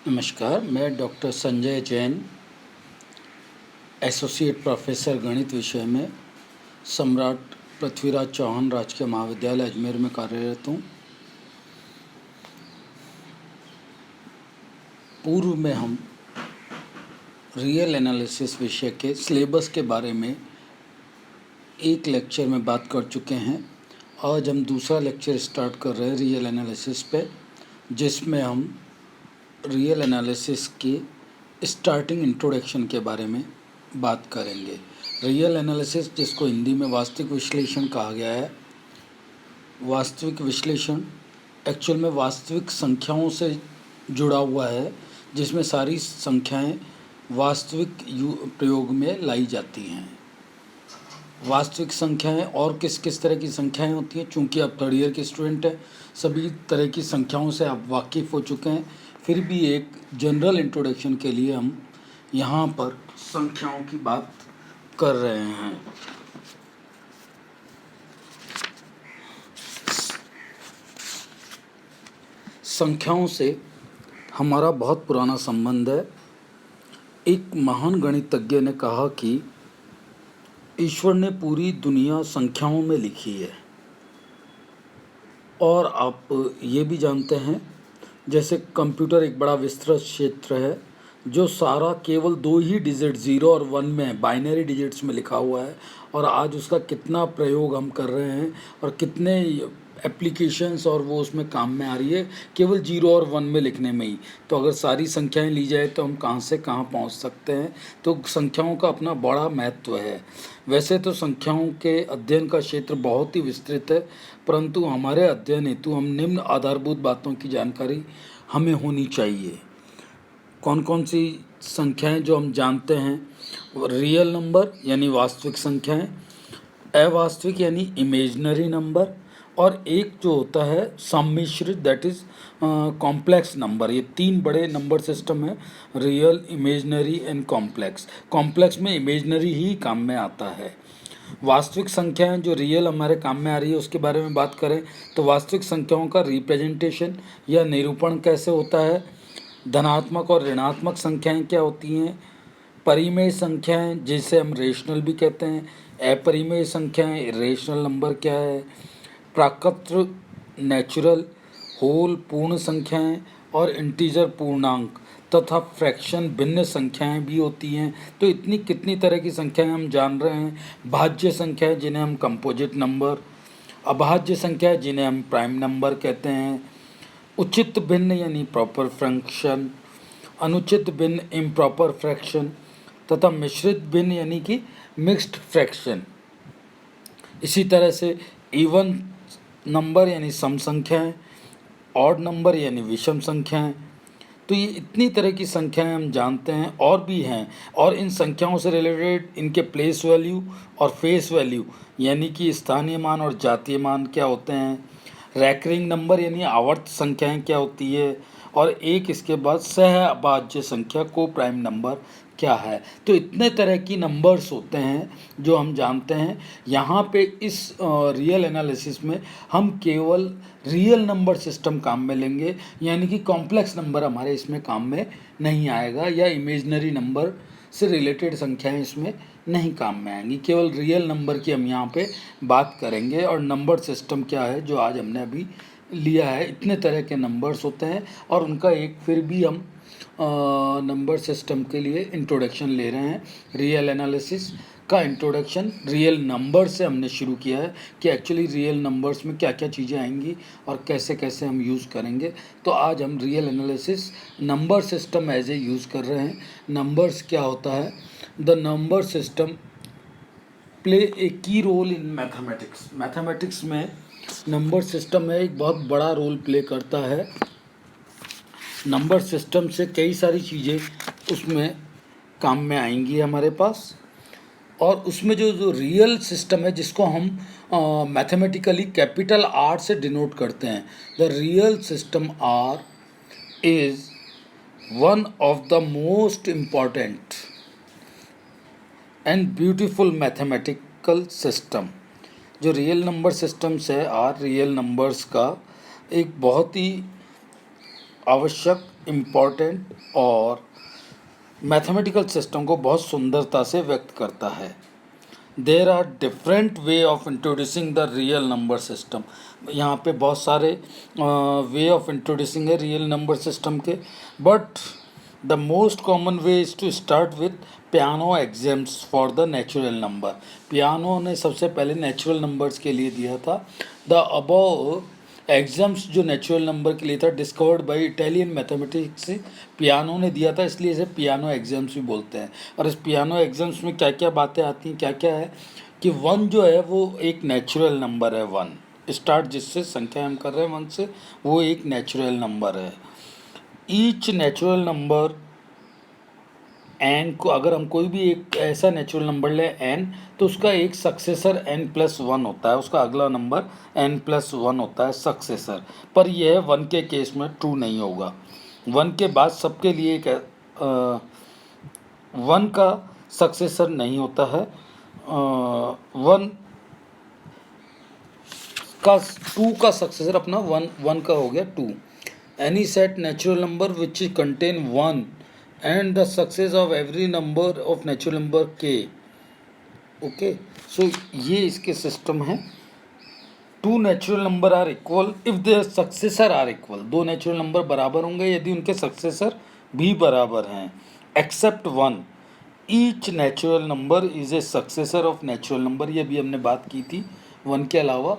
नमस्कार, मैं doctor Sanjay Jain, associate professor गणित विषय में सम्राट पृथ्वीराज चौहान राजकीय महाविद्यालय अजमेर में कार्यरत हूँ। पूर्व में हम रियल एनालिसिस विषय के सिलेबस के बारे में एक लेक्चर में बात कर चुके हैं। आज हम दूसरा लेक्चर स्टार्ट कर रहे हैं रियल एनालिसिस पे, जिसमें हम रियल एनालिसिस की स्टार्टिंग इंट्रोडक्शन के बारे में बात करेंगे। रियल एनालिसिस, जिसको हिंदी में वास्तविक विश्लेषण कहा गया है, वास्तविक विश्लेषण एक्चुअल में वास्तविक संख्याओं से जुड़ा हुआ है, जिसमें सारी संख्याएं वास्तविक प्रयोग में लाई जाती हैं। वास्तविक संख्याएं और किस किस तरह की संख्याएं होती हैं, चूँकि आप थर्ड ईयर के स्टूडेंट हैं, सभी तरह की संख्याओं से आप वाकिफ़ हो चुके हैं। फिर भी एक जनरल इंट्रोडक्शन के लिए हम यहाँ पर संख्याओं की बात कर रहे हैं। संख्याओं से हमारा बहुत पुराना संबंध है। एक महान गणितज्ञ ने कहा कि ईश्वर ने पूरी दुनिया संख्याओं में लिखी है। और आप ये भी जानते हैं, जैसे कंप्यूटर एक बड़ा विस्तृत क्षेत्र है जो सारा केवल 2 ही डिजिट 0 और 1 में बाइनरी डिजिट्स में लिखा हुआ है, और आज उसका कितना प्रयोग हम कर रहे हैं और कितने एप्लीकेशंस और वो उसमें काम में आ रही है केवल 0 और 1 में लिखने में ही। तो अगर सारी संख्याएं ली जाए तो हम कहाँ से कहाँ पहुँच सकते हैं। तो संख्याओं का अपना बड़ा महत्व है। वैसे तो संख्याओं के अध्ययन का क्षेत्र बहुत ही विस्तृत है, परंतु हमारे अध्ययन हेतु हम निम्न आधारभूत बातों की जानकारी हमें होनी चाहिए। कौन कौन सी संख्याएं जो हम जानते हैं? रियल नंबर यानी वास्तविक संख्याएं, अवास्तविक यानी इमेजनरी नंबर, और एक जो होता है सम्मिश्रित, दैट इज़ कॉम्प्लेक्स नंबर। ये 3 बड़े नंबर सिस्टम है, real, imaginary and complex. Complex में इमेजनरी ही काम में आता है। वास्तविक संख्याएं जो रियल हमारे काम में आ रही है उसके बारे में बात करें तो वास्तविक संख्याओं का रिप्रेजेंटेशन या निरूपण कैसे होता है, धनात्मक और ऋणात्मक संख्याएं क्या होती हैं, परिमेय संख्याएं जिसे हम रेशनल भी कहते हैं, अपरिमेय संख्याएं इरेशनल नंबर क्या है, प्राकृत नेचुरल, होल पूर्ण संख्याएं और इंटीजर पूर्णांक तथा फ्रैक्शन भिन्न संख्याएं भी होती हैं। तो इतनी कितनी तरह की संख्याएं हम जान रहे हैं। भाज्य संख्याएं जिन्हें हम कंपोजिट नंबर, अभाज्य संख्याएं जिन्हें हम प्राइम नंबर कहते हैं, उचित भिन्न यानी प्रॉपर फ्रैक्शन, अनुचित भिन्न इम्प्रॉपर फ्रैक्शन तथा मिश्रित भिन्न यानी कि मिक्स्ड फ्रैक्शन। इसी तरह से इवन नंबर यानी सम संख्याएं, ऑड नंबर यानी विषम संख्याएं। तो ये इतनी तरह की संख्याएं हम जानते हैं और भी हैं। और इन संख्याओं से रिलेटेड इनके प्लेस वैल्यू और फेस वैल्यू यानी कि स्थानीय मान और जातीय मान क्या होते हैं, रैकरिंग नंबर यानी आवर्त संख्याएं क्या होती है, और एक इसके बाद सहअभाज्य संख्या को प्राइम नंबर क्या है। तो इतने तरह की नंबर्स होते हैं जो हम जानते हैं। यहाँ पे इस रियल एनालिसिस में हम केवल रियल नंबर सिस्टम काम में लेंगे, यानी कि कॉम्प्लेक्स नंबर हमारे इसमें काम में नहीं आएगा, या इमेजनरी नंबर से रिलेटेड संख्याएं इसमें नहीं काम में आएंगी। केवल रियल नंबर की हम यहाँ पे बात करेंगे। और नंबर सिस्टम क्या है जो आज हमने अभी लिया है, इतने तरह के नंबर्स होते हैं और उनका एक फिर भी हम नंबर सिस्टम के लिए इंट्रोडक्शन ले रहे हैं। रियल एनालिसिस का इंट्रोडक्शन रियल नंबर से हमने शुरू किया है कि एक्चुअली रियल नंबर्स में क्या क्या चीज़ें आएंगी और कैसे कैसे हम यूज़ करेंगे। तो आज हम real analysis number system as a use कर रहे हैं। नंबर्स क्या होता है? The number system play a key role in mathematics. Mathematics में नंबर सिस्टम में एक बहुत बड़ा रोल प्ले करता है। नंबर सिस्टम से कई सारी चीज़ें उसमें काम में आएंगी हमारे पास। और उसमें जो रियल सिस्टम है जिसको हम मैथमेटिकली कैपिटल आर से डिनोट करते हैं, the real system R is one of the most important and beautiful mathematical system. जो रियल नंबर सिस्टम्स है, आर रियल नंबर्स का एक बहुत ही आवश्यक इम्पॉर्टेंट और मैथमेटिकल सिस्टम को बहुत सुंदरता से व्यक्त करता है। There are different way of introducing the real number system. यहाँ पे बहुत सारे वे ऑफ इंट्रोड्यूसिंग है रियल नंबर सिस्टम के, but the most common way is to start with Peano axioms for the natural number. Peano ने सबसे पहले natural numbers के लिए दिया था। द अबव एग्जाम्स जो नेचुरल नंबर के लिए था discovered by Italian mathematics Peano ने दिया था, इसलिए इसे पियानो एग्जाम्स भी बोलते हैं। और इस पियानो एग्जाम्स में क्या क्या बातें आती हैं, क्या क्या है कि वन जो है वो एक नेचुरल नंबर है। वन स्टार्ट जिससे संख्या हम कर रहे हैं वन से, वो एक नेचुरल नंबर है। ईच नेचुरल नंबर एन को अगर हम कोई भी एक ऐसा नेचुरल नंबर ले एन, तो उसका एक सक्सेसर एन प्लस वन होता है, उसका अगला नंबर एन प्लस वन होता है सक्सेसर। पर यह वन के केस में ट्रू नहीं होगा। वन के बाद सबके लिए एक वन का सक्सेसर नहीं होता है। वन का टू का सक्सेसर अपना वन का हो गया two. Any set natural number which contain one and the success of every number of natural number k. Okay, so ये इसके सिस्टम है। Two natural number are equal if their successor are equal. दो natural number बराबर होंगे यदि उनके successor भी बराबर हैं, except one. Each natural number is a successor of natural number. ये भी हमने बात की थी, वन के अलावा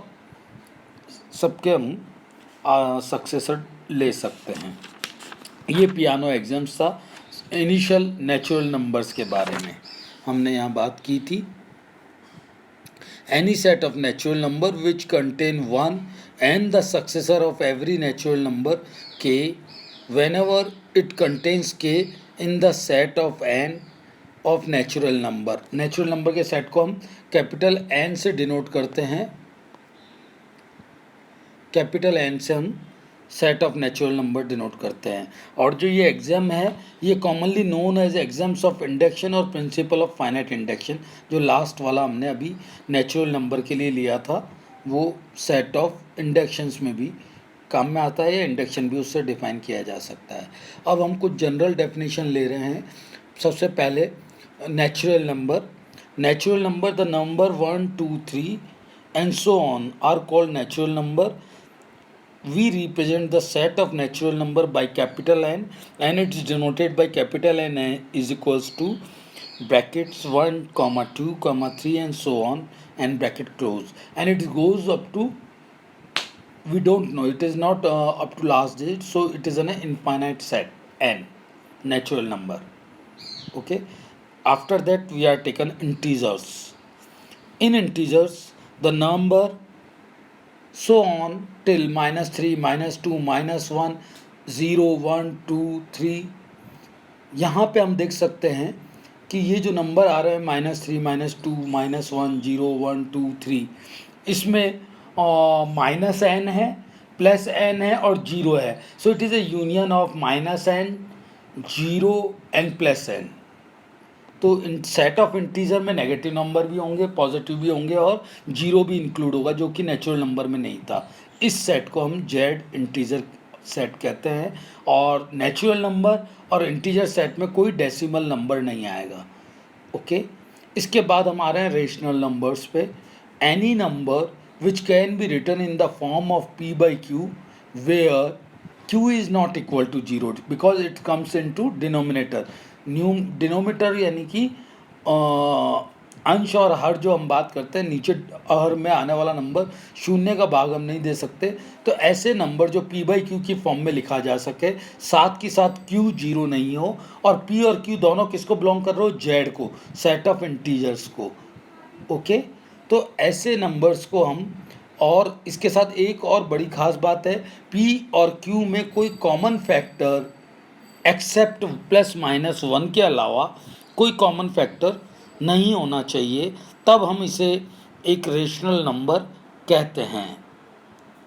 सबके हम सक्सेसर ले सकते हैं। ये पियानो एग्जाम्स था इनिशियल नेचुरल नंबर्स के बारे में हमने यहाँ बात की थी। Any set of natural number which contain one and the successor of every natural number k whenever it contains k in the set of N of natural number. Natural number के set को हम capital N से denote करते हैं। Capital N से हम set of natural number denote करते हैं। और जो ये एग्जाम है ये commonly known as axioms of induction और प्रिंसिपल ऑफ फाइनाइट इंडक्शन। जो लास्ट वाला हमने अभी नेचुरल नंबर के लिए लिया था वो सेट ऑफ इंडक्शंस में भी काम में आता है, या इंडक्शन भी उससे डिफाइन किया जा सकता है। अब हम कुछ जनरल डेफिनेशन ले रहे हैं। सबसे पहले natural number. Natural number the number 1 2 3 and so on are called natural number. We represent the set of natural number by capital N and it is denoted by capital N is equals to brackets 1 comma 2 comma 3 and so on and bracket close, and it goes up to, we don't know, it is not up to last digit, so it is an infinite set N natural number. Okay, after that we are taken integers. In integers the number so on till -3 -2 -1 0 1 2 3। यहाँ पे हम देख सकते हैं कि ये जो number आ रहे हैं -3 -2 -1 0 1 2 3, इसमें -n है, +n है और 0 है। So it is A union of -n 0 and +n। तो सेट ऑफ इंटीजर में नेगेटिव नंबर भी होंगे, पॉजिटिव भी होंगे और जीरो भी इंक्लूड होगा, जो कि नेचुरल नंबर में नहीं था। इस सेट को हम जेड इंटीजर सेट कहते हैं। और नेचुरल नंबर और इंटीजर सेट में कोई डेसिमल नंबर नहीं आएगा। ओके, इसके बाद हम आ रहे हैं रेशनल नंबर्स पे। Any number which can be written in the form of p/q where q is not equal to 0 because it comes in to denominator. Denominator यानी कि अंश और हर जो हम बात करते हैं, नीचे हर में आने वाला नंबर शून्य का भाग हम नहीं दे सकते। तो ऐसे नंबर जो p/q की फॉर्म में लिखा जा सके, साथ के साथ q 0 नहीं हो, और p और q दोनों किसको बिलोंग कर रहे हो, z को, सेट ऑफ इंटीजर्स को। ओके, तो ऐसे नंबर्स को हम, और इसके साथ एक और बड़ी खास बात है, p और q में कोई कॉमन फैक्टर एक्सेप्ट +-1 के अलावा कोई कॉमन फैक्टर नहीं होना चाहिए, तब हम इसे एक रेशनल नंबर कहते हैं।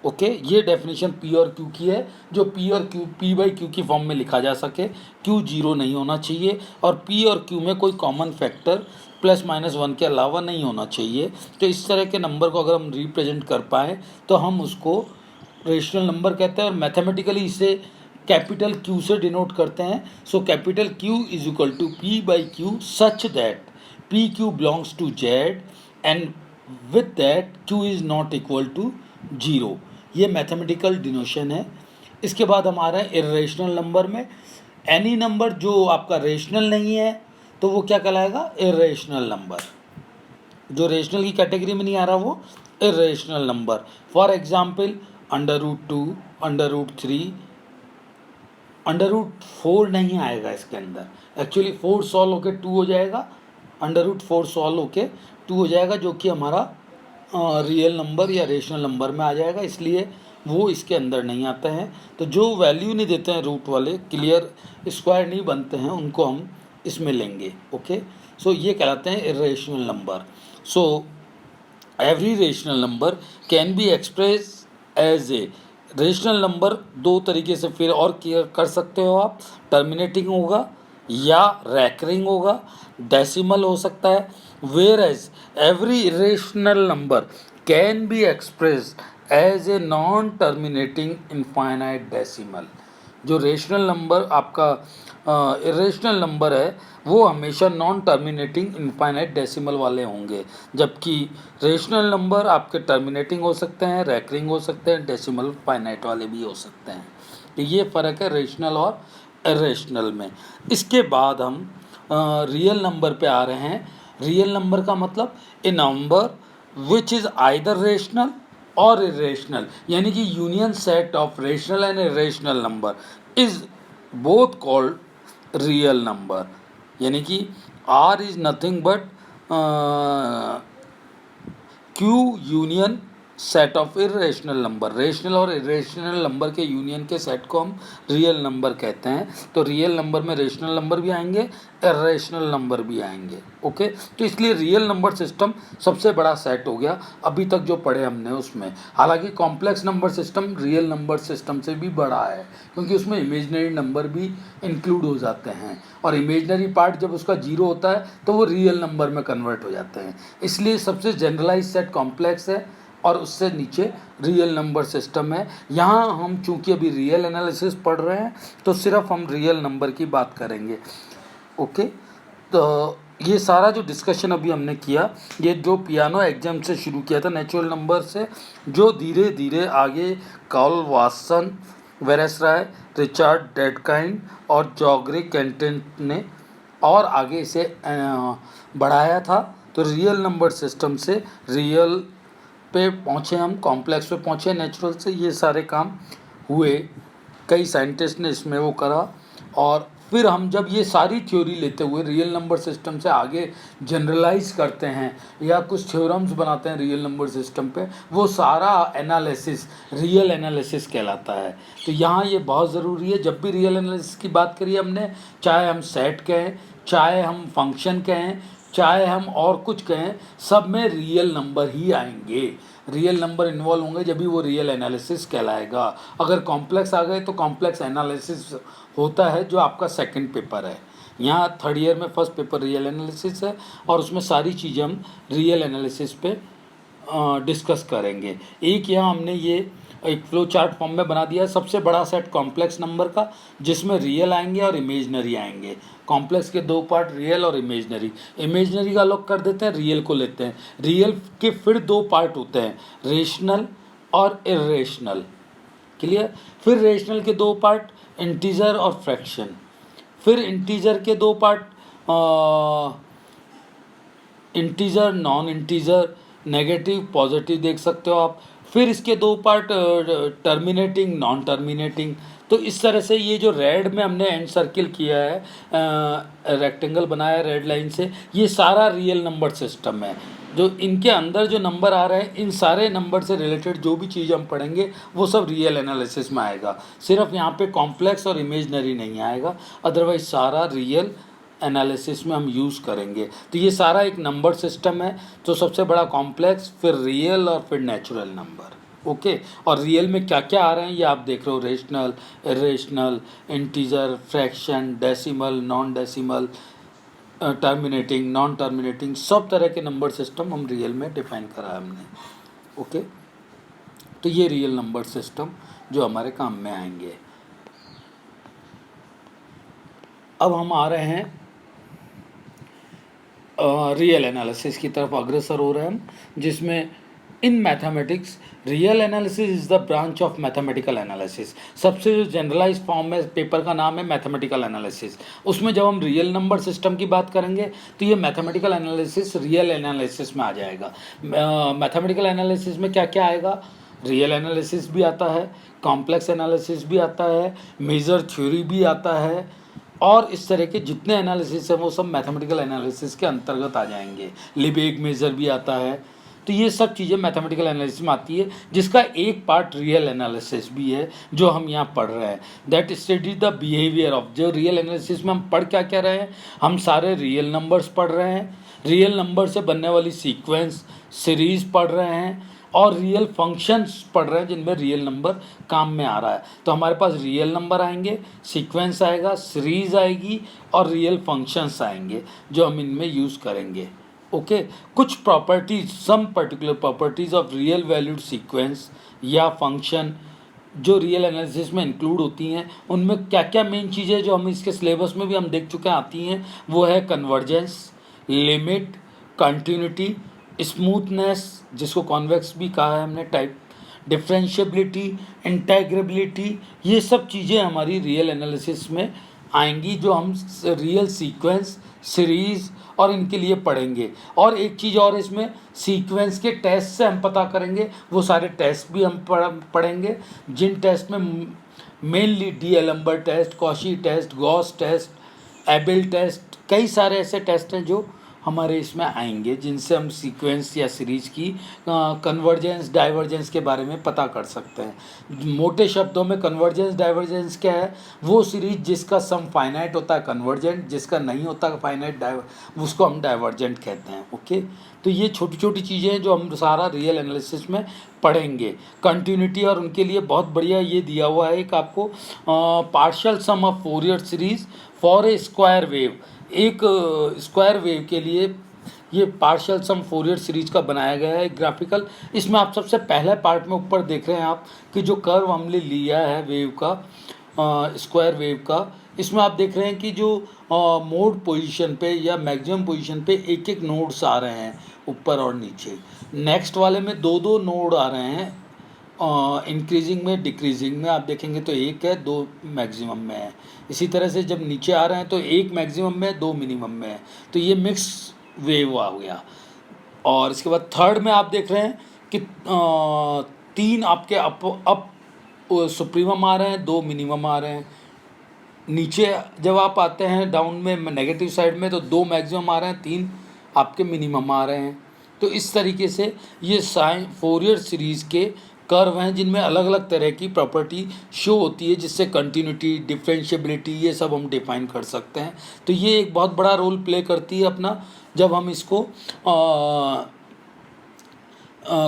ओके, ये डेफिनेशन p और q की है, जो p और q p/q की फॉर्म में लिखा जा सके, q 0 नहीं होना चाहिए और p और q में कोई कॉमन फैक्टर +-1 के अलावा नहीं होना चाहिए। तो इस तरह के नंबर को अगर हम रिप्रेजेंट कर पाएँ तो हम उसको रेशनल नंबर कहते हैं। और मैथमेटिकली इसे कैपिटल Q से डिनोट करते हैं. So capital Q is equal to P by Q such that PQ belongs to Z and with that Q is not equal to 0. ये मैथमेटिकल डिनोशन है. इसके बाद हम आ रहे हैं इर्रेशनल नंबर में. एनी नंबर जो आपका रेशनल नहीं है तो वो क्या कहलाएगा? Irrational number. जो रेशनल की कैटेगरी में नहीं आ रहा वो इर्रेशनल नंबर. फॉर एग्जाम्पल √2, √3, √4 नहीं आएगा इसके अंदर. एक्चुअली 4 सॉल्व होके 2 हो जाएगा, √4 सॉल्व होके 2 हो जाएगा, जो कि हमारा रियल नंबर या रेशनल नंबर में आ जाएगा, इसलिए वो इसके अंदर नहीं आते हैं. तो जो वैल्यू नहीं देते हैं रूट वाले, क्लियर स्क्वायर नहीं बनते हैं, उनको हम इसमें लेंगे. ओके, सो ये कहलाते हैं irrational number. So every rational number can be express as a rational number. दो तरीके से फिर और क्लियर कर सकते हो आप. टर्मिनेटिंग होगा या रैकरिंग होगा, डेसिमल हो सकता है. Whereas every irrational number can be expressed as a non terminating infinite decimal. जो रेशनल नंबर आपका इरेशनल नंबर है वो हमेशा नॉन टर्मिनेटिंग इनफाइनाइट डेसिमल वाले होंगे, जबकि रेशनल नंबर आपके टर्मिनेटिंग हो सकते हैं, रैकरिंग हो सकते हैं, डेसिमल फाइनाइट वाले भी हो सकते हैं. तो ये फ़र्क है रेशनल और इरेशनल में. इसके बाद हम रियल नंबर पे आ रहे हैं. रियल नंबर का मतलब a number which is either rational और इरेशनल, यानी कि union set of rational and irrational number is both called real number. यानी कि R is nothing but Q union set of irrational number. Rational और irrational number के union के set को हम रियल नंबर कहते हैं. तो रियल नंबर में रेशनल नंबर भी आएंगे, इरेशनल नंबर भी आएंगे. ओके, तो इसलिए रियल नंबर सिस्टम सबसे बड़ा सेट हो गया अभी तक जो पढ़े हमने उसमें. हालांकि complex number system real number system से भी बड़ा है, क्योंकि उसमें इमेजनरी नंबर भी इंक्लूड हो जाते हैं, और इमेजनरी पार्ट जब उसका 0 होता है तो वो रियल नंबर में कन्वर्ट हो जाते हैं. इसलिए सबसे जनरलाइज सेट कॉम्प्लेक्स है और उससे नीचे रियल नंबर सिस्टम है. यहाँ हम चूंकि अभी रियल एनालिसिस पढ़ रहे हैं तो सिर्फ हम रियल नंबर की बात करेंगे. ओके, तो ये सारा जो डिस्कशन अभी हमने किया, ये जो पियानो एग्जाम से शुरू किया था नेचुरल नंबर से, जो धीरे धीरे आगे कार्ल वाटसन, वेरेस राय, रिचर्ड डेडकाइन और जॉगरे कैंटेंट ने और आगे इसे बढ़ाया था. तो रियल नंबर सिस्टम से रियल पे पहुँचे हम, कॉम्प्लेक्स पे पहुँचे नेचुरल से. ये सारे काम हुए, कई साइंटिस्ट ने इसमें वो करा. और फिर हम जब ये सारी थ्योरी लेते हुए रियल नंबर सिस्टम से आगे जनरलाइज करते हैं या कुछ थ्योरम्स बनाते हैं रियल नंबर सिस्टम पे, वो सारा एनालिसिस रियल एनालिसिस कहलाता है. तो यहाँ ये बहुत ज़रूरी है. जब भी रियल एनालिसिस की बात करिए हमने, चाहे हम सेट कहें, चाहे हम फंक्शन कहें, चाहे हम और कुछ कहें, सब में रियल नंबर ही आएंगे. रियल नंबर इन्वॉल्व होंगे जब भी वो रियल एनालिसिस कहलाएगा. अगर कॉम्प्लेक्स आ गए तो कॉम्प्लेक्स एनालिसिस होता है, जो आपका सेकंड पेपर है. यहाँ थर्ड ईयर में फर्स्ट पेपर रियल एनालिसिस है, और उसमें सारी चीज़ें हम रियल एनालिसिस पे डिस्कस करेंगे. एक यहाँ हमने ये एक फ्लो चार्ट फॉर्म में बना दिया है. सबसे बड़ा सेट कॉम्प्लेक्स नंबर का, जिसमें रियल आएंगे और इमेजनरी आएंगे. कॉम्प्लेक्स के दो पार्ट रियल और इमेजनरी. इमेजनरी का अलग कर देते हैं, रियल को लेते हैं. रियल के फिर दो पार्ट होते हैं, रेशनल और इरेशनल. क्लियर. फिर रेशनल के दो पार्ट, इंटीजर और फ्रैक्शन. फिर इंटीजर के दो part, integer, non integer, negative, positive देख सकते हो आप. फिर इसके दो पार्ट, टर्मिनेटिंग, नॉन टर्मिनेटिंग. तो इस तरह से ये जो रेड में हमने एंड सर्किल किया है, रेक्टेंगल बनाया रेड लाइन से, ये सारा रियल नंबर सिस्टम है. जो इनके अंदर जो नंबर आ रहे हैं, इन सारे नंबर से रिलेटेड जो भी चीज़ हम पढ़ेंगे वो सब रियल एनालिसिस में आएगा. सिर्फ यहाँ पे कॉम्प्लेक्स और इमेजनरी नहीं आएगा, अदरवाइज सारा रियल एनालिसिस में हम यूज़ करेंगे. तो ये सारा एक नंबर सिस्टम है. तो सबसे बड़ा कॉम्प्लेक्स, फिर रियल और फिर नेचुरल नंबर. ओके, और रियल में क्या क्या आ रहे हैं ये आप देख रहे हो. Rational, irrational, integer, fraction, decimal, non decimal, terminating, non terminating, सब तरह के नंबर सिस्टम हम रियल में डिफाइन करा है हमने. ओके, तो ये रियल नंबर सिस्टम जो हमारे काम में आएंगे. अब हम आ रहे हैं रियल एनालिसिस की तरफ अग्रसर हो रहे हैं हम, जिसमें in mathematics real analysis is the branch of mathematical analysis. सबसे जो जनरलाइज फॉर्म है पेपर का नाम है मैथमेटिकल एनालिसिस। उसमें जब हम रियल नंबर सिस्टम की बात करेंगे तो ये मैथमेटिकल एनालिसिस रियल एनालिसिस में आ जाएगा। मैथमेटिकल एनालिसिस में क्या क्या आएगा? रियल एनालिसिस भी आता है, कॉम्प्लेक्स एनालिसिस भी आता है, मेजर थ्योरी भी आता है, और इस तरह के जितने एनालिसिस हैं वो सब मैथमेटिकल एनालिसिस के अंतर्गत आ जाएंगे। लिबेग मेजर भी आता है। तो ये सब चीज़ें मैथमेटिकल एनालिसिस में आती है, जिसका एक पार्ट रियल एनालिसिस भी है जो हम यहाँ पढ़ रहे हैं। That study the behaviour of, जो रियल एनालिसिस में हम पढ़ क्या क्या रहे हैं, हम सारे रियल नंबर्स पढ़ रहे हैं, रियल नंबर से बनने वाली सीक्वेंस सीरीज पढ़ रहे हैं, और रियल फंक्शंस पढ़ रहे हैं जिनमें रियल नंबर काम में आ रहा है। तो हमारे पास रियल नंबर आएंगे, सीक्वेंस आएगा, सीरीज आएगी, और रियल फंक्शंस आएंगे जो हम इनमें यूज़ करेंगे। ओके, कुछ properties, some particular properties of real valued sequence या फंक्शन जो रियल एनालिसिस में इंक्लूड होती हैं, उनमें क्या क्या मेन चीज़ें जो हम इसके सिलेबस में भी हम देख चुके हैं आती हैं, वो है कन्वर्जेंस, लिमिट, कंटिन्यूटी, स्मूथनेस जिसको कॉन्वेक्स भी कहा है हमने टाइप, डिफरेंशिएबिलिटी, इंटेग्रेबिलिटी, ये सब चीज़ें हमारी रियल एनालिसिस में आएंगी जो हम रियल सीक्वेंस, सीरीज़ और इनके लिए पढ़ेंगे। और एक चीज़ और इसमें सीक्वेंस के टेस्ट से हम पता करेंगे, वो सारे टेस्ट भी हम पढ़ेंगे, जिन टेस्ट में mainly D'Alembert test, Cauchy test, Gauss test, Abel test, कई सारे ऐसे टेस्ट हैं जो हमारे इसमें आएंगे जिनसे हम सीक्वेंस या सीरीज़ की कन्वर्जेंस डाइवर्जेंस के बारे में पता कर सकते हैं। मोटे शब्दों में कन्वर्जेंस डाइवर्जेंस क्या है? वो सीरीज जिसका सम फाइनाइट होता है कन्वर्जेंट, जिसका नहीं होता फाइनाइट उसको हम डाइवर्जेंट कहते हैं। ओके, तो ये छोटी छोटी चीज़ें हैं जो हम सारा रियल एनालिसिस में पढ़ेंगे। कंटिन्यूटी और उनके लिए बहुत बढ़िया ये दिया हुआ है एक आपको, partial sum of Fourier series for a square wave. एक स्क्वायर वेव के लिए ये पार्शियल सम फोरियर सीरीज का बनाया गया है ग्राफिकल। इसमें आप सबसे पहले पार्ट में ऊपर देख रहे हैं आप कि जो कर्व हमने लिया है वेव का, स्क्वायर वेव का, इसमें आप देख रहे हैं कि जो मोड पोजीशन पे या मैक्सिमम पोजीशन पे एक एक नोड्स आ रहे हैं ऊपर और नीचे। नेक्स्ट वाले में दो दो नोड आ रहे हैं, इंक्रीजिंग में डिक्रीजिंग में आप देखेंगे तो एक है, दो मैक्सिमम में है। इसी तरह से जब नीचे आ रहे हैं तो एक मैक्सिमम में, दो मिनिमम में है। तो ये मिक्स वेव आ गया। और इसके बाद थर्ड में आप देख रहे हैं कि तीन आपके अप सुप्रीमम आ रहे हैं, दो मिनिमम आ रहे हैं। नीचे जब आप आते हैं डाउन में नेगेटिव साइड में तो दो मैक्सिमम आ रहे हैं, तीन आपके मिनिमम आ रहे हैं। तो इस तरीके से ये फोरियर सीरीज़ के कर्व हैं जिनमें अलग अलग तरह की प्रॉपर्टी शो होती है, जिससे कंटिन्यूटी, डिफरेंशिएबिलिटी ये सब हम डिफाइन कर सकते हैं। तो ये एक बहुत बड़ा रोल प्ले करती है अपना, जब हम इसको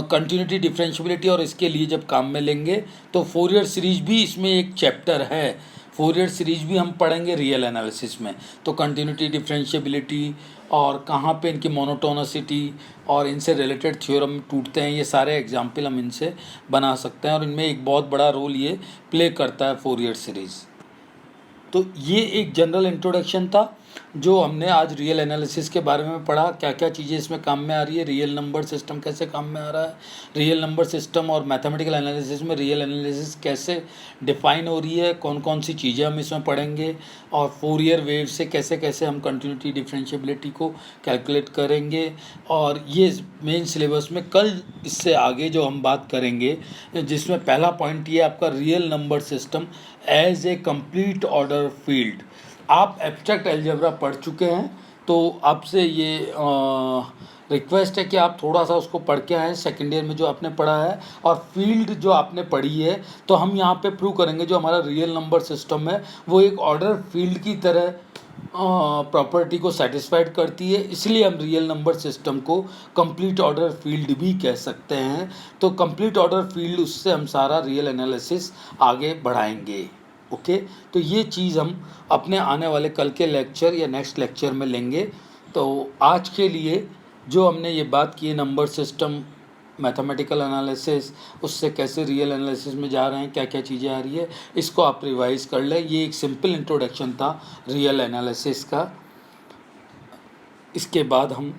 कंटिन्यूटी, डिफरेंशिएबिलिटी और इसके लिए जब काम में लेंगे। तो फोरियर सीरीज भी इसमें एक चैप्टर है, फोरियर सीरीज भी हम पढ़ेंगे रियल एनालिसिस में। तो कंटिन्यूटी, डिफरेंशिएबिलिटी और कहाँ पे इनकी मोनोटोनिसिटी और इनसे रिलेटेड थ्योरम टूटते हैं, ये सारे एग्जाम्पल हम इनसे बना सकते हैं, और इनमें एक बहुत बड़ा रोल ये प्ले करता है फोरियर सीरीज़। तो ये एक जनरल इंट्रोडक्शन था जो हमने आज रियल एनालिसिस के बारे में पढ़ा, क्या क्या चीज़ें इसमें काम में आ रही है, रियल नंबर सिस्टम कैसे काम में आ रहा है, रियल नंबर सिस्टम और मैथमेटिकल एनालिसिस में रियल एनालिसिस कैसे डिफाइन हो रही है, कौन कौन सी चीज़ें हम इसमें पढ़ेंगे, और फोरियर वेव से कैसे कैसे हम कंटिन्यूटी, डिफरेंशिएबिलिटी को कैलकुलेट करेंगे। और ये मेन सिलेबस में कल इससे आगे जो हम बात करेंगे, जिसमें पहला पॉइंट ये आपका real number system as a complete order field. आप एब्स्ट्रैक्ट अलजेब्रा पढ़ चुके हैं तो आपसे ये रिक्वेस्ट है कि आप थोड़ा सा उसको पढ़ के आएँ, सेकेंड ईयर में जो आपने पढ़ा है, और फील्ड जो आपने पढ़ी है। तो हम यहाँ पे प्रूव करेंगे जो हमारा रियल नंबर सिस्टम है वो एक ऑर्डर फील्ड की तरह प्रॉपर्टी को सेटिस्फाइड करती है, इसलिए हम रियल नंबर सिस्टम को कंप्लीट ऑर्डर फील्ड भी कह सकते हैं। तो कंप्लीट ऑर्डर फील्ड, उससे हम सारा रियल एनालिसिस आगे बढ़ाएंगे। ओके, तो ये चीज़ हम अपने आने वाले कल के लेक्चर या नेक्स्ट लेक्चर में लेंगे। तो आज के लिए जो हमने ये बात की नंबर सिस्टम मैथमेटिकल एनालिसिस, उससे कैसे रियल एनालिसिस में जा रहे हैं, क्या क्या चीज़ें आ रही है, इसको आप रिवाइज कर लें। ये एक सिंपल इंट्रोडक्शन था रियल एनालिसिस का। इसके बाद हम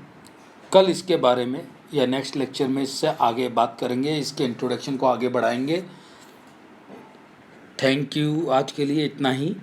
कल इसके बारे में या नेक्स्ट लेक्चर में इससे आगे बात करेंगे, इसके इंट्रोडक्शन को आगे बढ़ाएंगे। थैंक यू, आज के लिए इतना ही।